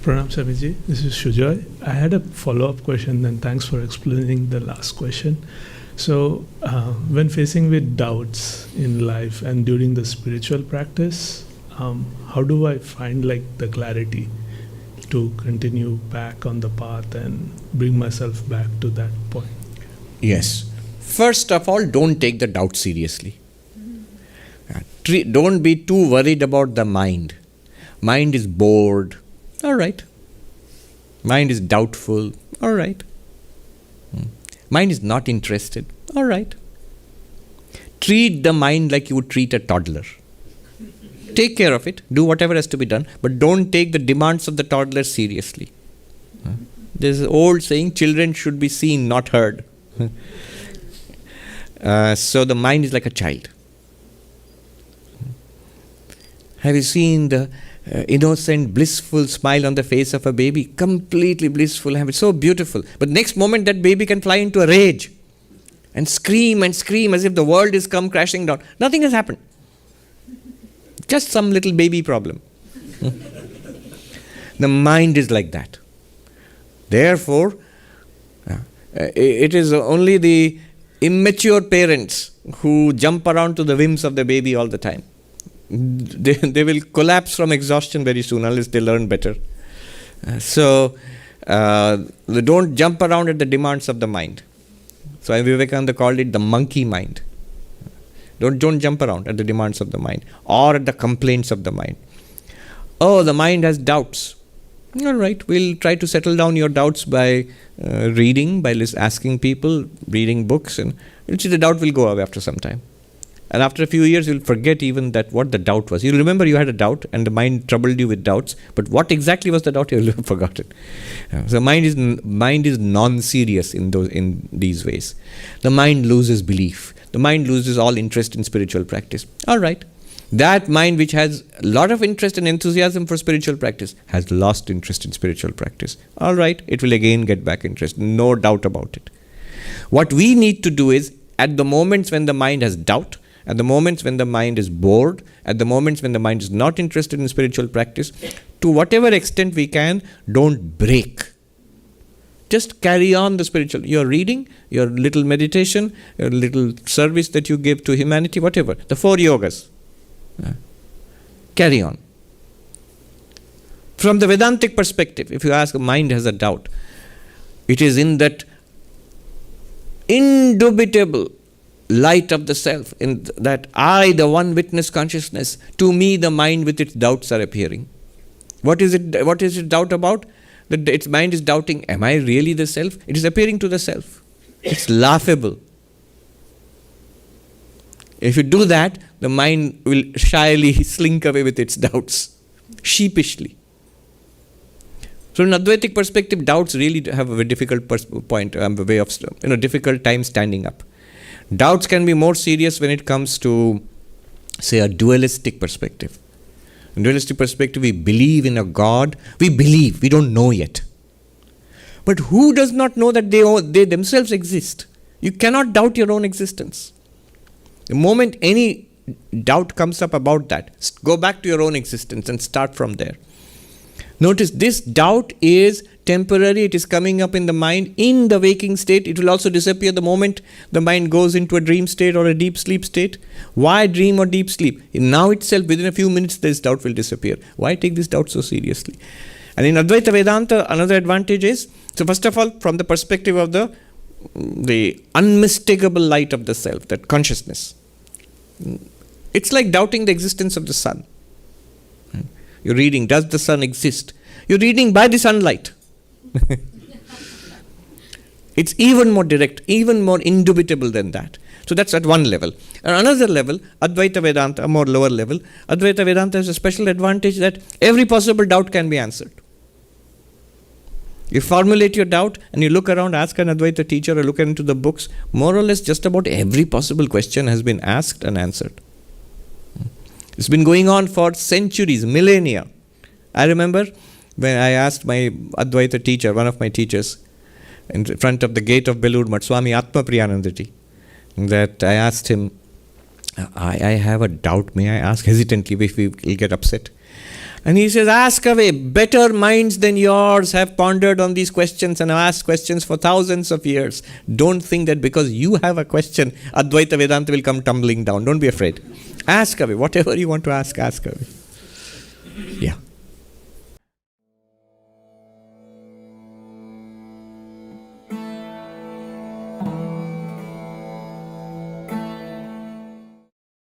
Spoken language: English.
Pranam Swamiji, this is Shujoy. I had a follow-up question, and thanks for explaining the last question. So, when facing with doubts in life and during the spiritual practice, how do I find the clarity to continue back on the path and bring myself back to that point? Yes. First of all, don't take the doubt seriously. Don't be too worried about the mind. Mind is bored. All right. Mind is doubtful. All right. Mind is not interested. All right. Treat the mind like you would treat a toddler. Take care of it. Do whatever has to be done. But don't take the demands of the toddler seriously. There's an old saying, children should be seen, not heard. So the mind is like a child. Have you seen the innocent, blissful smile on the face of a baby? Completely blissful, so beautiful. But next moment that baby can fly into a rage and scream as if the world is come crashing down. Nothing has happened. Just some little baby problem. The mind is like that. Therefore, it is only the immature parents who jump around to the whims of the baby all the time. They will collapse from exhaustion very soon unless they learn better. So they don't jump around at the demands of the mind. So Vivekananda called it the monkey mind. Don't jump around at the demands of the mind or at the complaints of the mind. Oh, the mind has doubts. All right, we'll try to settle down your doubts by reading, by asking people, reading books, and you'll see the doubt will go away after some time. And after a few years, you'll forget even that what the doubt was. You'll remember you had a doubt and the mind troubled you with doubts, but what exactly was the doubt, you'll have forgotten. So mind is non-serious in these ways. The mind loses belief. The mind loses all interest in spiritual practice. All right. That mind which has a lot of interest and enthusiasm for spiritual practice has lost interest in spiritual practice. All right. It will again get back interest. No doubt about it. What we need to do is, at the moments when the mind has doubt, at the moments when the mind is bored, at the moments when the mind is not interested in spiritual practice, to whatever extent we can, don't break. Just carry on the spiritual. Your reading, your little meditation, your little service that you give to humanity, whatever. The 4 yogas. Carry on. From the Vedantic perspective, if you ask, a mind has a doubt, it is in that indubitable light of the self, in that I, the one witness consciousness, to me the mind with its doubts are appearing. What is it doubt about? That its mind is doubting, am I really the self? It is appearing to the self. It's laughable. If you do that, the mind will shyly slink away with its doubts, sheepishly. So in Advaitic perspective, doubts really have a very difficult difficult time standing up. Doubts can be more serious when it comes to, say, a dualistic perspective. In dualistic perspective, we believe in a God. We believe, we don't know yet. But who does not know that they themselves exist? You cannot doubt your own existence. The moment any doubt comes up about that, go back to your own existence and start from there. Notice this doubt is temporary. It is coming up in the mind in the waking state. It will also disappear the moment the mind goes into a dream state or a deep sleep state. Why dream or deep sleep? Now itself, within a few minutes, this doubt will disappear. Why take this doubt so seriously? And in Advaita Vedanta, another advantage is, so first of all, from the perspective of the unmistakable light of the self, that consciousness. It's like doubting the existence of the sun. You're reading, does the sun exist? You're reading by the sunlight. It's even more direct, even more indubitable than that. So that's at one level. At another level, Advaita Vedanta, a more lower level, Advaita Vedanta has a special advantage that every possible doubt can be answered. You formulate your doubt and you look around, ask an Advaita teacher or look into the books, more or less just about every possible question has been asked and answered. It's been going on for centuries, millennia. I remember when I asked my Advaita teacher, one of my teachers, in front of the gate of Belur Math, Swami Sarvapriyananda, that I asked him, I have a doubt, may I ask hesitantly if he will get upset. And he says, ask away. Better minds than yours have pondered on these questions and have asked questions for thousands of years. Don't think that because you have a question, Advaita Vedanta will come tumbling down. Don't be afraid. Ask away. Whatever you want to ask away.